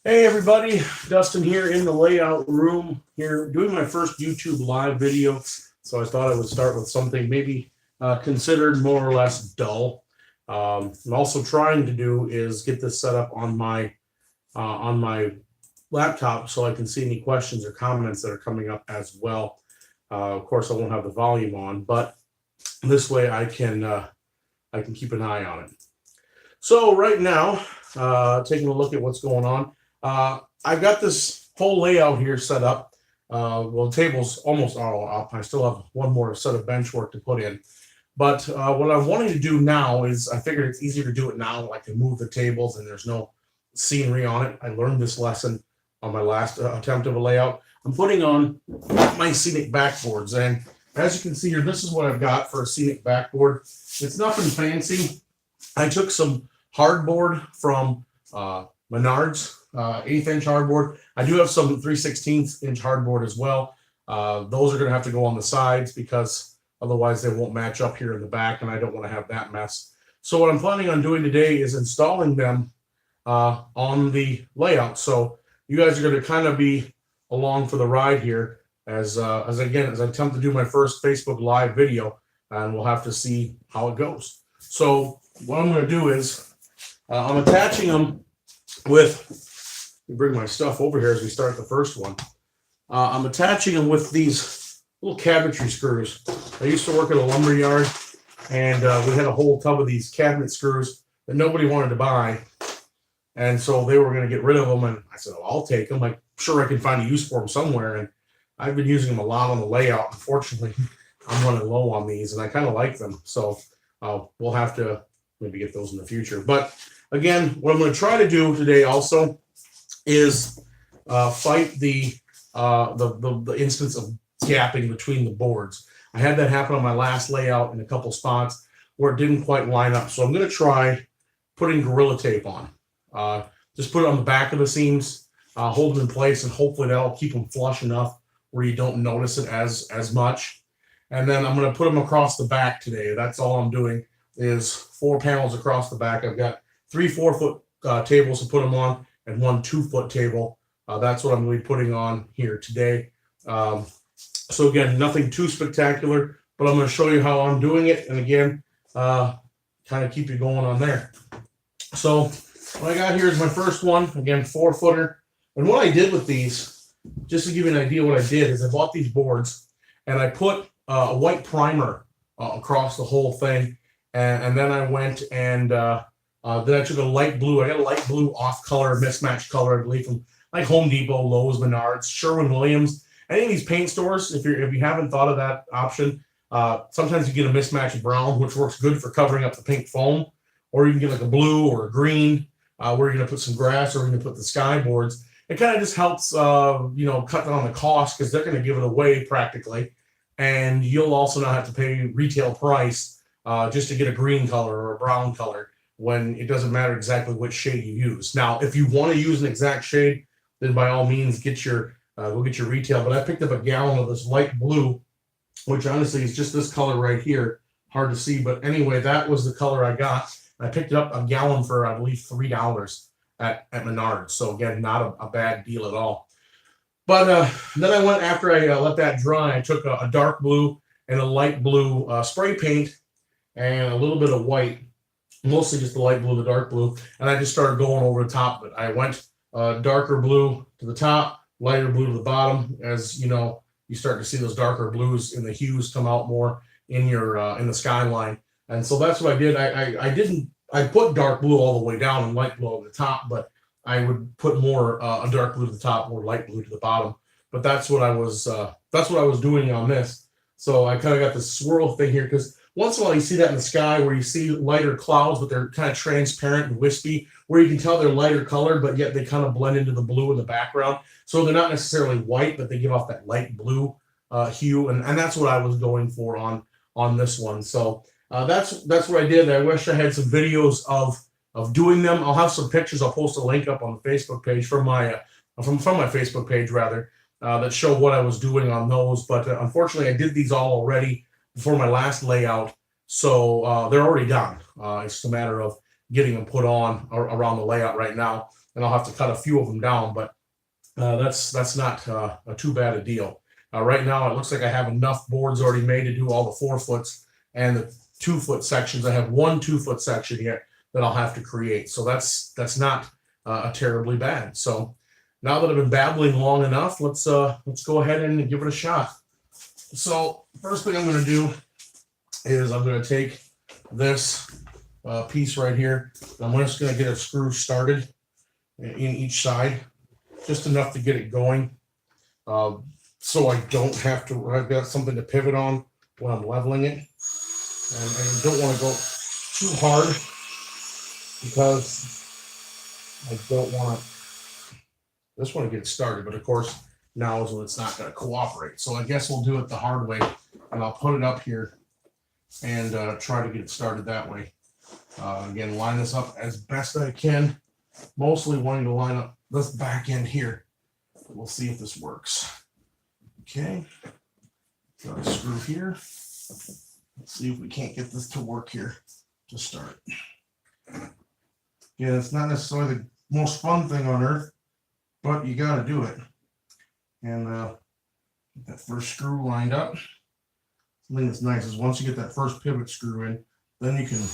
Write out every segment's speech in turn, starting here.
Hey everybody, Dustin here in the layout room here doing my first YouTube live video. So I thought I would start with something maybe considered more or less dull. I'm also trying to do is get this set up on my laptop so I can see any questions or comments that are coming up as well. Of course, I won't have the volume on, but this way I can keep an eye on it. So right now, taking a look at what's going on, I've got this whole layout here set up. Well, the table's almost all up. I still have one more set of bench work to put in. But what I'm wanting to do now is I figured it's easier to do it now. I can move the tables and there's no scenery on it. I learned this lesson on my last attempt of a layout. I'm putting on my Scenic backboards. And as you can see here, this is what I've got for a Scenic backboard. It's nothing fancy. I took some hardboard from Menards, 1/8 inch hardboard. I do have some 3/16 inch hardboard as well. Those are going to have to go on the sides because otherwise they won't match up here in the back, and I don't want to have that mess. So what I'm planning on doing today is installing them on the layout. So you guys are going to kind of be along for the ride here as I attempt to do my first Facebook Live video, and we'll have to see how it goes. So what I'm going to do is I'm attaching them with, let me bring my stuff over here as we start the first one. I'm attaching them with these little cabinetry screws. I used to work at a lumber yard, and we had a whole tub of these cabinet screws that nobody wanted to buy. And so they were going to get rid of them. And I said, oh, I'll take them. I'm sure I can find a use for them somewhere. And I've been using them a lot on the layout. Unfortunately, I'm running low on these, and I kind of like them. So we'll have to maybe get those in the future. But again, what I'm going to try to do today also is fight the instance of gapping between the boards. I had that happen on my last layout in a couple spots where it didn't quite line up. So I'm going to try putting Gorilla Tape on. Just put it on the back of the seams, hold them in place, and hopefully that'll keep them flush enough where you don't notice it as much. And then I'm going to put them across the back today. That's all I'm doing is 4 panels across the back. I've got 3 4-foot tables to put them on and 1 2-foot table. That's what I'm going to be putting on here today. So again, nothing too spectacular, but I'm going to show you how I'm doing it. And again, kind of keep you going on there. So what I got here is my first one. Again, 4-footer. And what I did with these, just to give you an idea what I did, is I bought these boards and I put a white primer across the whole thing. And then I went and then I took a light blue. I got a light blue off color, mismatched color, I believe, from like Home Depot, Lowe's, Menards, Sherwin-Williams. Any of these paint stores, if you haven't thought of that option, sometimes you get a mismatched brown, which works good for covering up the pink foam, or you can get like a blue or a green, where you're going to put some grass or you're going to put the sky boards. It kind of just helps, cut down the cost because they're going to give it away practically, and you'll also not have to pay retail price just to get a green color or a brown color when it doesn't matter exactly which shade you use. Now, if you want to use an exact shade, then by all means go get your retail. But I picked up a gallon of this light blue, which honestly is just this color right here. Hard to see, but anyway, that was the color I got. I picked it up a gallon for, I believe, $3 at Menards. So again, not a bad deal at all. But then I went, after I let that dry, I took a dark blue and a light blue spray paint and a little bit of white, mostly just the light blue, the dark blue, and I just started going over the top of it. I went darker blue to the top, lighter blue to the bottom. As you know, you start to see those darker blues in the hues come out more in your in the skyline. And so that's what I did. I put dark blue all the way down and light blue over the top, but I would put more a dark blue to the top, more light blue to the bottom. But that's what I was doing on this. So I kind of got this swirl thing here because once in a while you see that in the sky where you see lighter clouds, but they're kind of transparent and wispy, where you can tell they're lighter color, but yet they kind of blend into the blue in the background. So they're not necessarily white, but they give off that light blue hue, and that's what I was going for on this one. So that's what I did. I wish I had some videos of doing them. I'll have some pictures. I'll post a link up on the Facebook page from my Facebook page rather that show what I was doing on those. But unfortunately, I did these all already before my last layout, so they're already done. It's just a matter of getting them put on around the layout right now, and I'll have to cut a few of them down, but that's not too bad a deal. Right now, it looks like I have enough boards already made to do all the 4 foots and the 2 foot sections. I have 1 2 foot section here that I'll have to create, so that's not terribly bad. So now that I've been babbling long enough, let's go ahead and give it a shot. So first thing I'm going to do is I'm going to take this piece right here. I'm just going to get a screw started in each side, just enough to get it going, so I don't have to. I've got something to pivot on when I'm leveling it, and I don't want to go too hard because I don't want to. Just want to get it started, but of course now is when it's not going to cooperate. So I guess we'll do it the hard way, and I'll put it up here and try to get it started that way. Again, line this up as best I can, mostly wanting to line up this back end here. We'll see if this works. Okay, got a screw here. Let's see if we can't get this to work here to start. Yeah, it's not necessarily the most fun thing on earth, but you got to do it. And get that first screw lined up. Something that's nice is once you get that first pivot screw in, then you can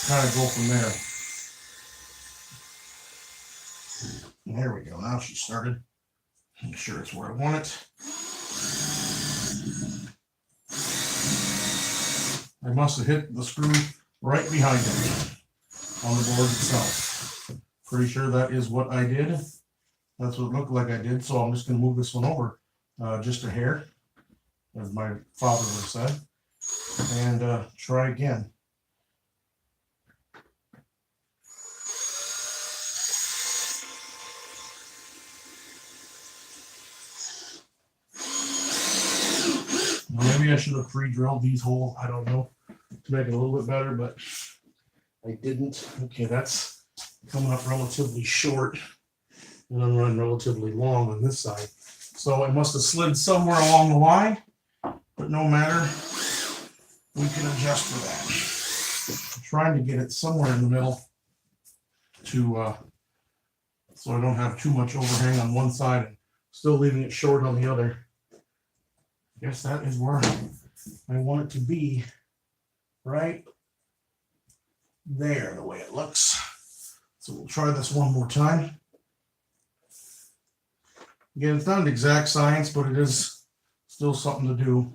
kind of go from there. And there we go. Now she started. Make sure it's where I want it. I must have hit the screw right behind it on the board itself. Pretty sure that is what I did. That's what it looked like I did. So I'm just going to move this one over just a hair, as my father would have said, and try again. Maybe I should have pre-drilled these holes. I don't know, to make it a little bit better, but I didn't. Okay, that's coming up relatively short, and I'm running relatively long on this side. So it must have slid somewhere along the line, but no matter, we can adjust for that. I'm trying to get it somewhere in the middle to so I don't have too much overhang on one side and still leaving it short on the other. I guess that is where I want it to be, right there, the way it looks. So we'll try this one more time. Again, it's not an exact science, but it is still something to do.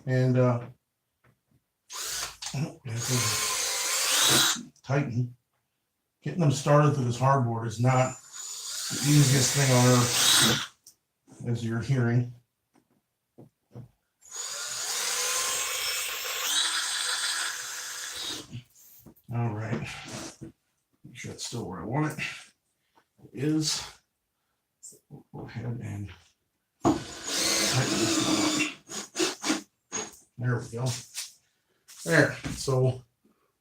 And tighten. Getting them started through this hardboard is not the easiest thing on earth, as you're hearing. All right, make sure it's still where I want it. It is. So we'll go ahead and tighten this one up. There we go. There. So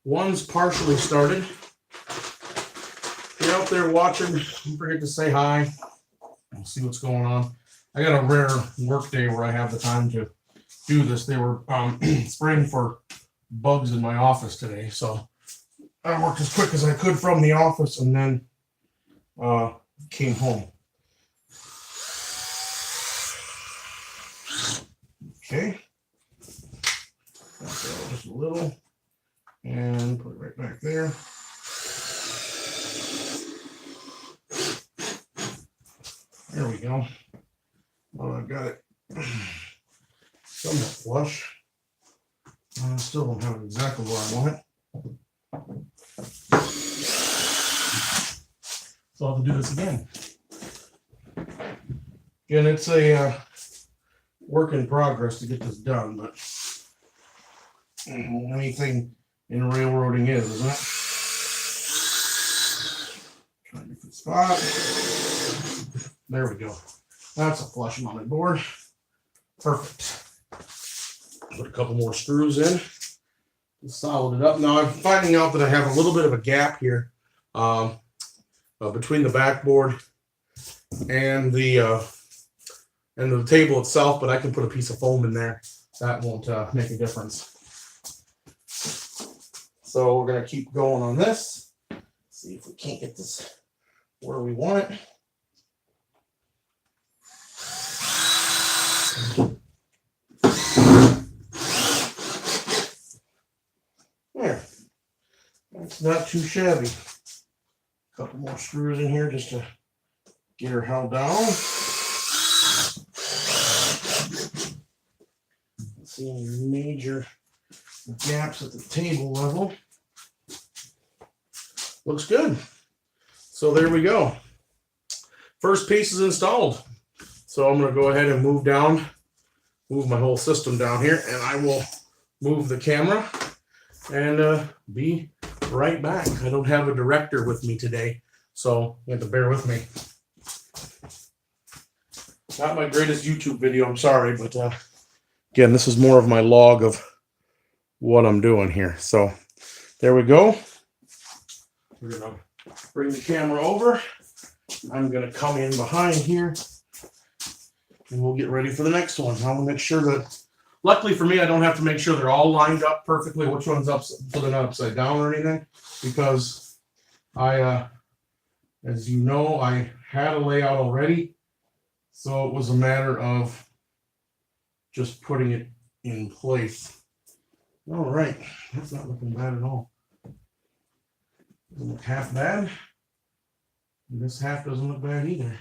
one's partially started. If you're out there watching, don't forget to say hi. We'll see what's going on. I got a rare work day where I have the time to do this. They were spraying for bugs in my office today, so I worked as quick as I could from the office and then came home. Okay. Just a little. And put it right back there. There we go. Well, I've got it somewhat flush. I still don't have it exactly where I want it. So I'll have to do this again. Again, it's a work in progress to get this done, but anything in railroading is, isn't it? Trying to get the spot. There we go. That's a flush mounted board. Perfect. Put a couple more screws in. Solid it up. Now I'm finding out that I have a little bit of a gap here between the backboard and the table itself, but I can put a piece of foam in there. That won't make a difference. So we're going to keep going on this. See if we can't get this where we want it. There. That's not too shabby. A couple more screws in here just to get her held down. See any major gaps at the table level. Looks good. So there we go. First piece is installed. So I'm going to go ahead and move my whole system down here, and I will move the camera and be right back. I don't have a director with me today, so you have to bear with me. Not my greatest YouTube video, I'm sorry, but again, this is more of my log of what I'm doing here. So there we go. We're going to bring the camera over. I'm going to come in behind here, and we'll get ready for the next one. I want to make sure that, luckily for me, I don't have to make sure they're all lined up perfectly, which one's up, so they're not upside down or anything, because I, as you know, I had a layout already. So it was a matter of just putting it in place. All right, that's not looking bad at all. Doesn't look half bad. And this half doesn't look bad either.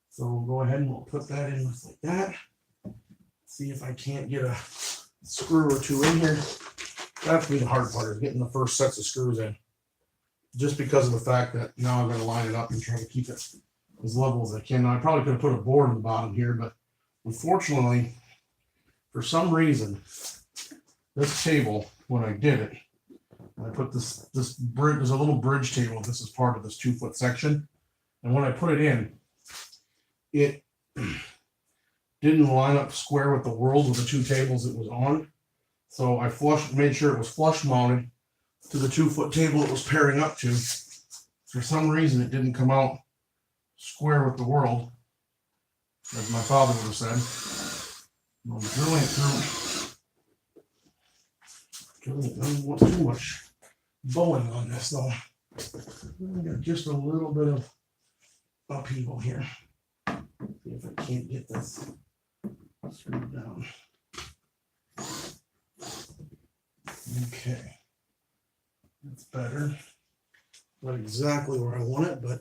So we'll go ahead and we'll put that in just like that. See if I can't get a screw or two in here. That's the hard part, is getting the first sets of screws in. Just because of the fact that now I'm going to line it up and try to keep it as level as I can. Now, I probably could have put a board on the bottom here, but unfortunately, for some reason, this table, when I did it, I put this bridge, there's a little bridge table. This is part of this 2-foot section. And when I put it in, it didn't line up square with the world of the two tables it was on. So I made sure it was flush mounted to the 2-foot table it was pairing up to. For some reason, it didn't come out square with the world, as my father would have said. I'm drilling it through. I don't want too much bowing on this though. I got just a little bit of upheaval here. See if I can't get this screwed down. Okay, that's better. Not exactly where I want it, but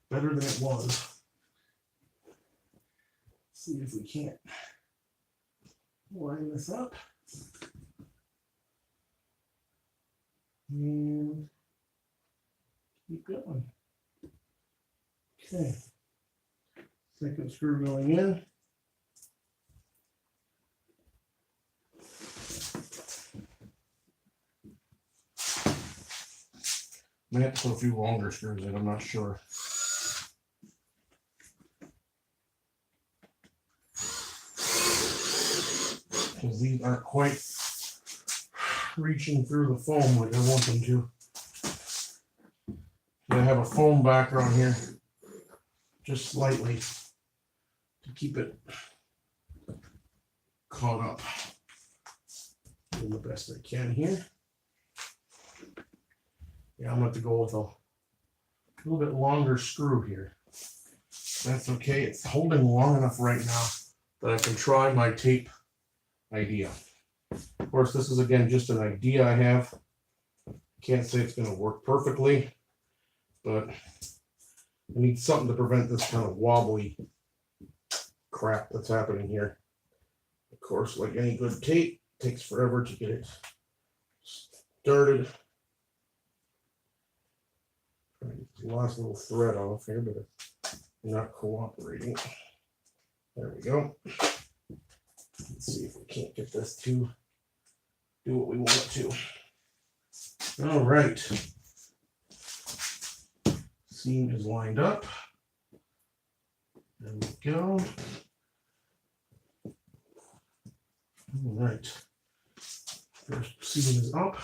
better than it was. See if we can't line this up. And keep going. Okay. Second screw going in. I have to put a few longer screws in, I'm not sure. Because these aren't quite reaching through the foam like I want them to. I have a foam background here, just slightly, to keep it caught up. Doing the best I can here. Yeah, I'm going to have to go with a little bit longer screw here. That's okay. It's holding long enough right now that I can try my tape idea. Of course, this is, again, just an idea I have. Can't say it's going to work perfectly, but I need something to prevent this kind of wobbly crap that's happening here. Of course, like any good tape, it takes forever to get it started. The last little thread off here, but it's not cooperating. There we go. Let's see if we can't get this to do what we want it to. All right. Seam is lined up. There we go. All right. First seam is up.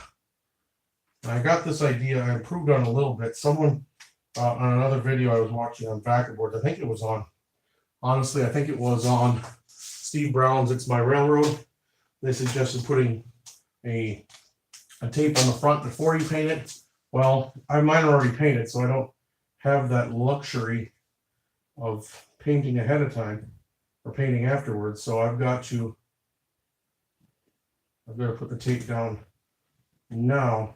I got this idea, I improved on a little bit. Someone on another video I was watching on Backerboards, I think it was on, honestly, I think it was on Steve Brown's It's My Railroad. They suggested putting a a tape on the front before you paint it. Well, mine are already painted, so I don't have that luxury of painting ahead of time or painting afterwards. So I've got to put the tape down now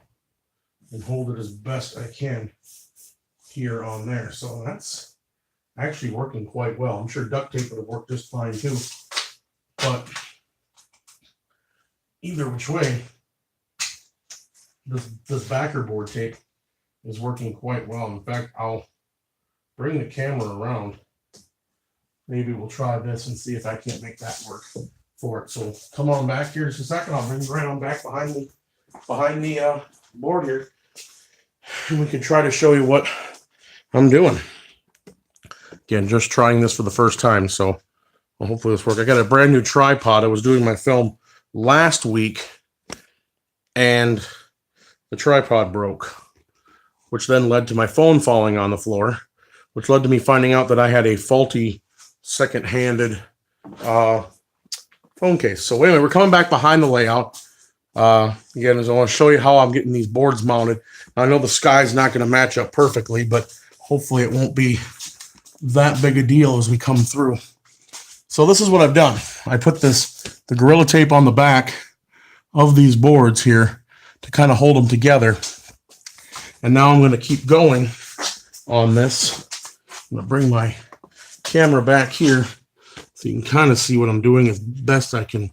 and hold it as best I can here on there. So that's actually working quite well. I'm sure duct tape would have worked just fine too. But either which way, this backer board tape is working quite well. In fact, I'll bring the camera around. Maybe we'll try this and see if I can't make that work for it. So come on back here just a second. I'll bring you right on back behind the board here, and we can try to show you what I'm doing. Again, just trying this for the first time, so well, hopefully this works. I got a brand new tripod. I was doing my film last week, and the tripod broke, which then led to my phone falling on the floor, which led to me finding out that I had a faulty second-handed phone case. So anyway, we're coming back behind the layout. Again, as I want to show you how I'm getting these boards mounted. I know the sky's not going to match up perfectly, but hopefully it won't be that big a deal as we come through. So this is what I've done. I put the Gorilla Tape on the back of these boards here to kind of hold them together. And now I'm going to keep going on this. I'm going to bring my camera back here so you can kind of see what I'm doing as best I can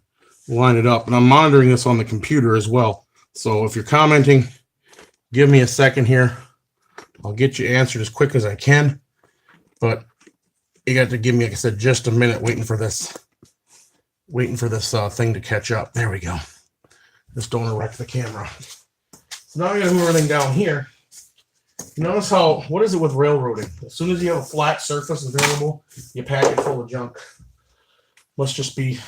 line it up. And I'm monitoring this on the computer as well. So if you're commenting, give me a second here. I'll get you answered as quick as I can. But you got to give me, like I said, just a minute waiting for this thing to catch up. There we go. Just don't wreck the camera. So now I'm going to move everything down here. Notice what is it with railroading? As soon as you have a flat surface available, you pack it full of junk. Must just be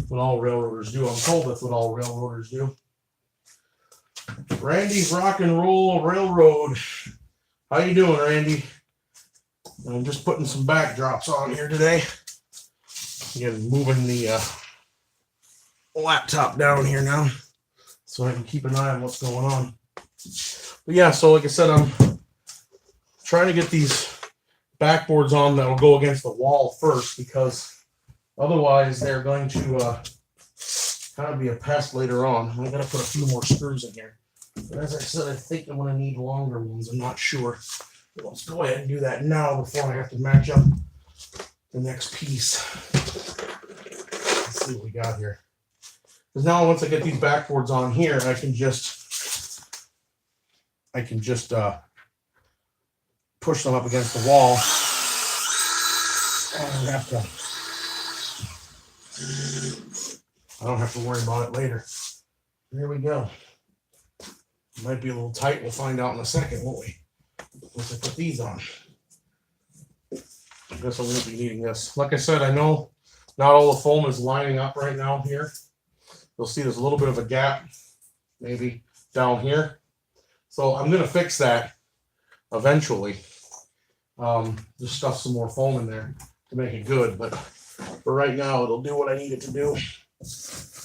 what all railroaders do. I'm told that's what all railroaders do. Randy's Rock and Roll Railroad. How you doing, Randy? I'm just putting some backdrops on here today. Again, moving the laptop down here now so I can keep an eye on what's going on. But yeah, so like I said, I'm trying to get these backboards on that will go against the wall first, because otherwise they're going to kind of be a pest later on. I'm going to put a few more screws in here. But as I said, I think I'm going to need longer ones. I'm not sure. But let's go ahead and do that now before I have to match up the next piece. Let's see what we got here. Because now once I get these backboards on here, I can just push them up against the wall. I don't have to worry about it later. Here we go. Might be a little tight. We'll find out in a second, won't we? Once I put these on. I guess I won't be needing this. Like I said, I know not all the foam is lining up right now here. You'll see there's a little bit of a gap, maybe down here. So I'm going to fix that eventually. Just stuff some more foam in there to make it good. But for right now, it'll do what I need it to do.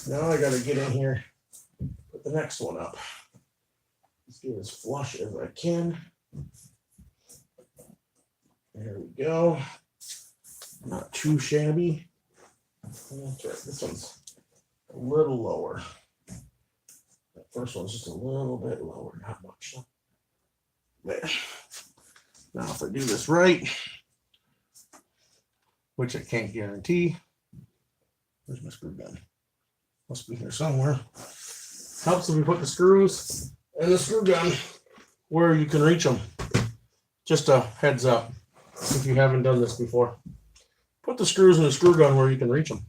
Now I got to get in here, put the next one up. Let's get as flush as I can. There we go. Not too shabby. That's right. This one's a little lower. That first one's just a little bit lower, not much. There. Now, if I do this right, which I can't guarantee, where's my screw gun? Must be here somewhere. Helps if we put the screws and the screw gun where you can reach them. Just a heads up if you haven't done this before. Put the screws in the screw gun where you can reach them.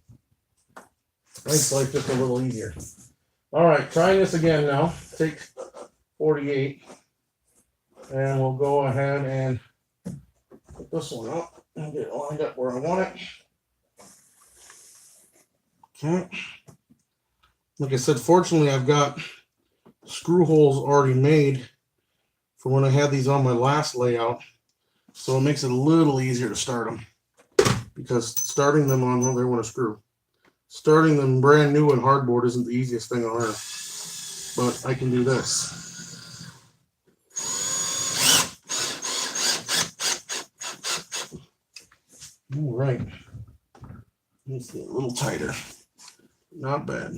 Makes life just a little easier. All right, trying this again now. Take 48, and we'll go ahead and put this one up and get it lined up where I want it. Okay. Like I said, fortunately, I've got screw holes already made for when I had these on my last layout, so it makes it a little easier to start them. Because starting them on, well, they want a screw. Starting them brand new in hardboard isn't the easiest thing on earth. but I can do this. All right. Let's get a little tighter. Not bad.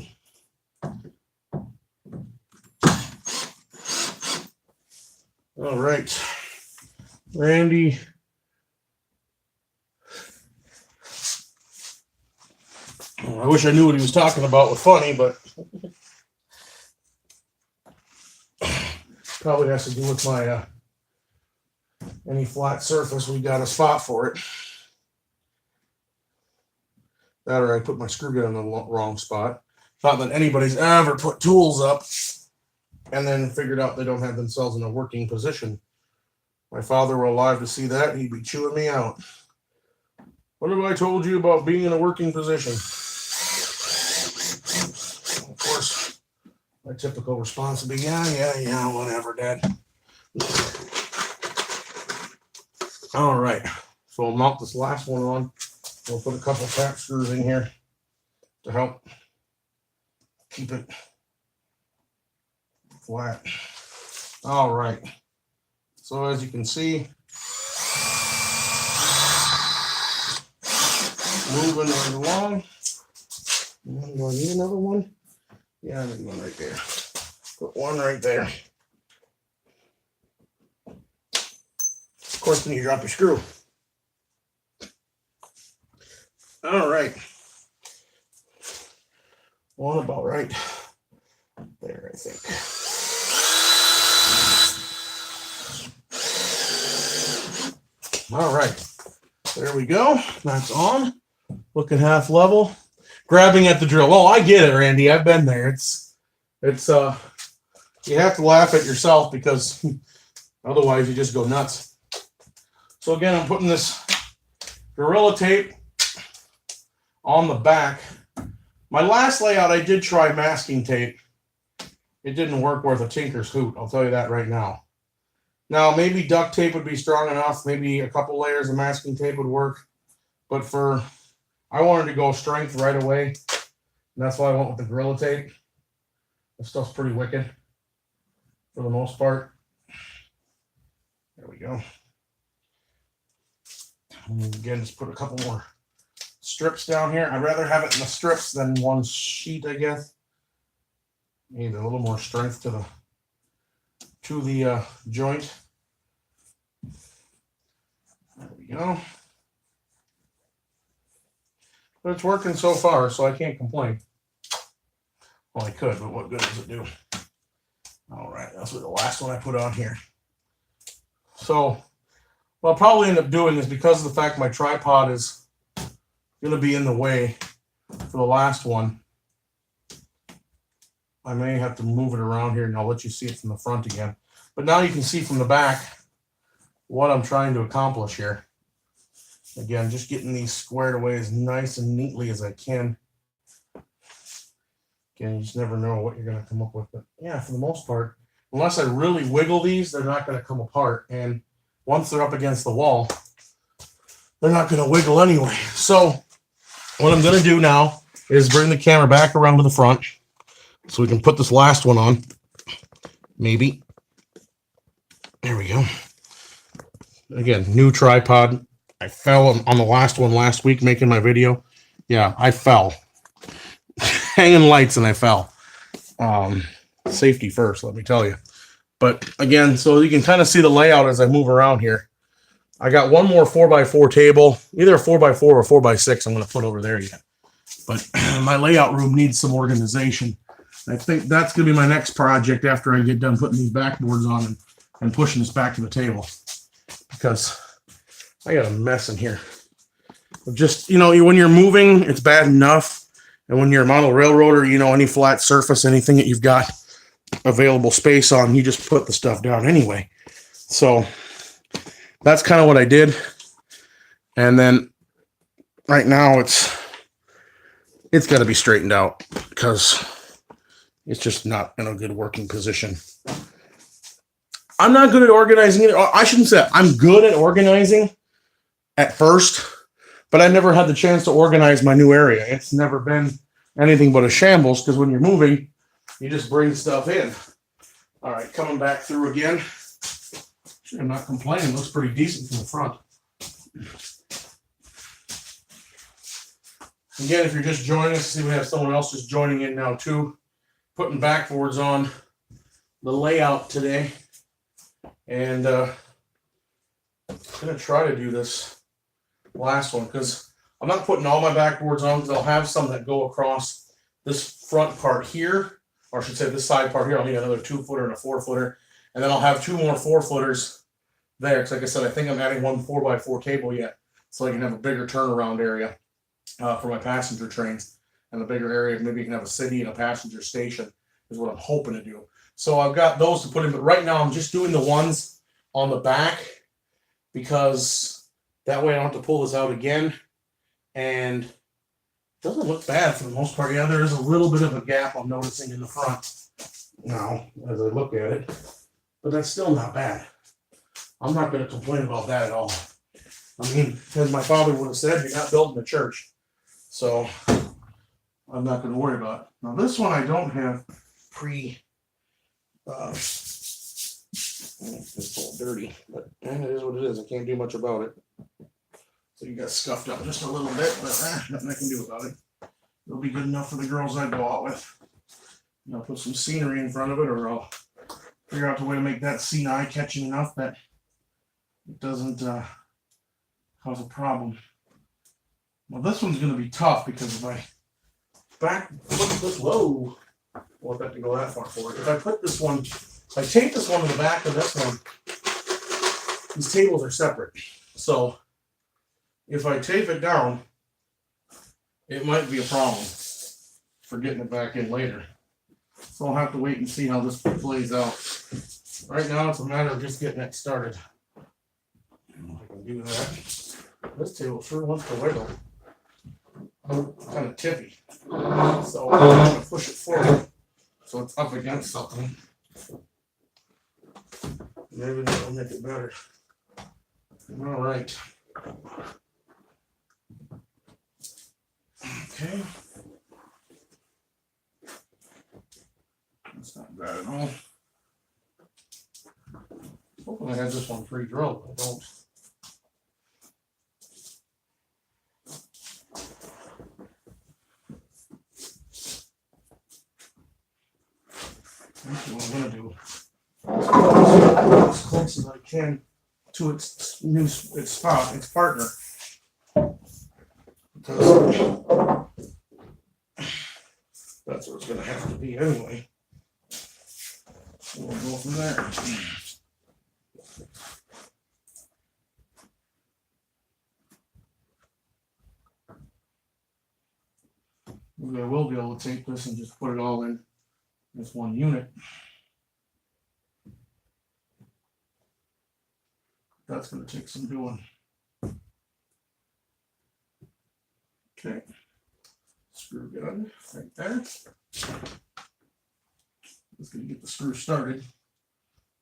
All right. Randy. Oh, I wish I knew what he was talking about with funny, but probably has to do with my any flat surface. We got a spot for it. That or I put my screw gun in the wrong spot. Not that anybody's ever put tools up and then figured out they don't have themselves in a working position. My father were alive to see that, he'd be chewing me out. What have I told you about being in a working position? Of course, my typical response would be, yeah, whatever, Dad. All right, so I'll mount this last one on. We'll put a couple tap screws in here to help keep it flat. All right. So as you can see, moving right along. Do I need another one? Yeah, I need one right there. Put one right there. Of course, then you drop your screw. All right. One about right there, I think. All right. There we go. That's on. Looking half level. Grabbing at the drill. Oh, I get it, Randy. I've been there. It's you have to laugh at yourself because otherwise you just go nuts. So again, I'm putting this Gorilla Tape on the back. My last layout, I did try masking tape. It didn't work worth a tinker's hoot. I'll tell you that right now. Now, maybe duct tape would be strong enough. Maybe a couple layers of masking tape would work. But I wanted to go strength right away. And that's why I went with the Gorilla Tape. This stuff's pretty wicked for the most part. There we go. And again, just put a couple more strips down here. I'd rather have it in the strips than one sheet, I guess. Need a little more strength to the joint. There we go. But it's working so far, so I can't complain. Well, I could, but what good does it do? All right, that's what the last one I put on here. So what I'll probably end up doing is, because of the fact my tripod is going to be in the way for the last one, I may have to move it around here, and I'll let you see it from the front again. But now you can see from the back what I'm trying to accomplish here. Again, just getting these squared away as nice and neatly as I can. Again, you just never know what you're going to come up with. But yeah, for the most part, unless I really wiggle these, they're not going to come apart. And once they're up against the wall, they're not going to wiggle anyway. So what I'm going to do now is bring the camera back around to the front so we can put this last one on. Maybe. There we go. Again, new tripod. I fell on the last one last week making my video. Yeah, I fell. Hanging lights and I fell. Safety first, let me tell you. But again, so you can kind of see the layout as I move around here. I got one more 4x4 table, either a 4x4 or 4x6 I'm going to put over there yet. But my layout room needs some organization. I think that's going to be my next project after I get done putting these backboards on and pushing this back to the table. Because I got a mess in here. Just, when you're moving, it's bad enough. And when you're a model railroader, any flat surface, anything that you've got available space on, you just put the stuff down anyway. So that's kind of what I did. And then right now it's got to be straightened out because it's just not in a good working position. I'm not good at organizing it. I shouldn't say that. I'm good at organizing at first, but I never had the chance to organize my new area. It's never been anything but a shambles because when you're moving, you just bring stuff in. All right, coming back through again. I'm not complaining, looks pretty decent from the front. Again, if you're just joining us, see we have someone else just joining in now too. Putting backboards on the layout today. And I'm gonna try to do this last one because I'm not putting all my backboards on because I'll have some that go across this front part here, or I should say this side part here. I'll need another 2-footer and a 4-footer, and then I'll have 2 more 4-footers there. Because like I said, I think I'm adding one 4x4 table yet, so I can have a bigger turnaround area for my passenger trains, and a bigger area. Maybe you can have a city and a passenger station is what I'm hoping to do. So I've got those to put in, but right now I'm just doing the ones on the back because that way I don't have to pull this out again. And it doesn't look bad for the most part. Yeah, there is a little bit of a gap I'm noticing in the front now as I look at it, but that's still not bad. I'm not going to complain about that at all. I mean, as my father would have said, you're not building a church. So I'm not going to worry about it. Now this one I don't have it's all dirty, but it is what it is. I can't do much about it. So you got scuffed up just a little bit, but nothing I can do about it. It'll be good enough for the girls I go out with. And I'll put some scenery in front of it, or I'll figure out the way to make that scene eye-catching enough that it doesn't cause a problem. Well, this one's going to be tough because if I put this, whoa, I want that to go that far forward. If I put this one, if I tape this one to the back of this one, these tables are separate. So if I tape it down, it might be a problem for getting it back in later. So I'll have to wait and see how this plays out. Right now, it's a matter of just getting it started. I can do that. This table sure wants to wiggle. I'm kind of tippy. So I'm going to push it forward so it's up against something. Maybe that'll make it better. All right. Okay. That's not bad at all. Hopefully I had this one pre-drilled, but I don't. That's what I'm going to do. As close as I can to its partner. Because that's what it's going to have to be anyway. We'll go from there. Maybe I will be able to take this and just put it all in this one unit. That's going to take some doing. Okay. Screw gun right there. Just going to get the screw started.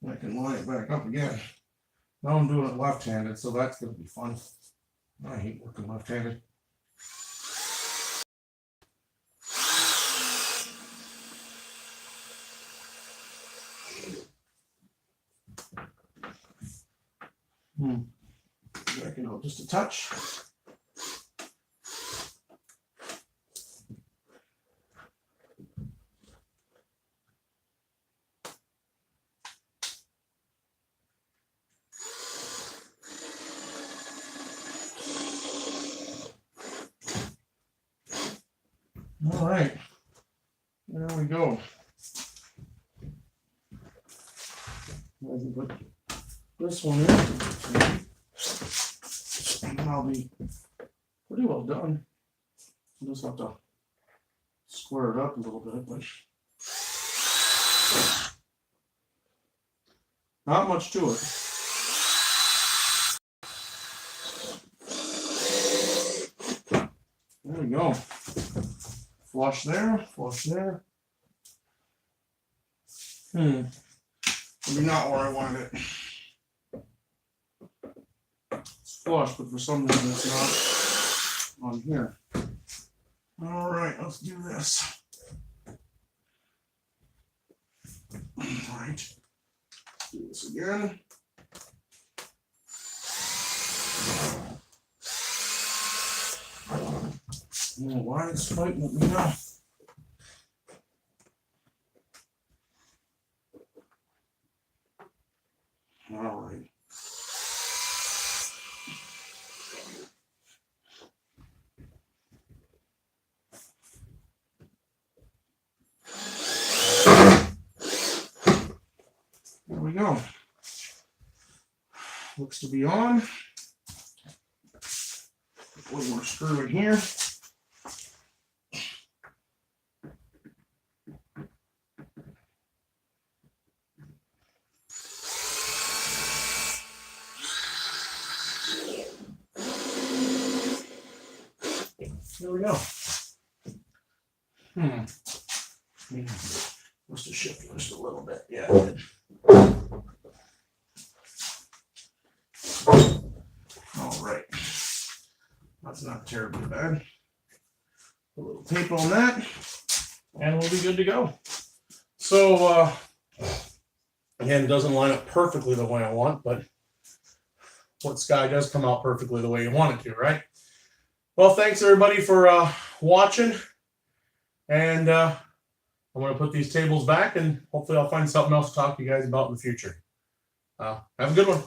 And I can line it back up again. Now I'm doing it left-handed, so that's going to be fun. I hate working left-handed. Back it out just a touch. All right, there we go. I can put this one in. And I'll be pretty well done. I'll just have to square it up a little bit, but not much to it. There we go. Flush there, flush there. Maybe not where I wanted it. It's flush, but for some reason it's not on here. All right, let's do this. All right. Do this again. Why is fighting with me now? All right. There we go. Looks to be on. One more screw in here. There we go. Must have shifted just a little bit. Yeah, it did. All right. That's not terribly bad. A little tape on that, and we'll be good to go. So, again, it doesn't line up perfectly the way I want, but what sky does come out perfectly the way you want it to, right? Well, thanks everybody for watching, and I'm going to put these tables back, and hopefully I'll find something else to talk to you guys about in the future. Have a good one.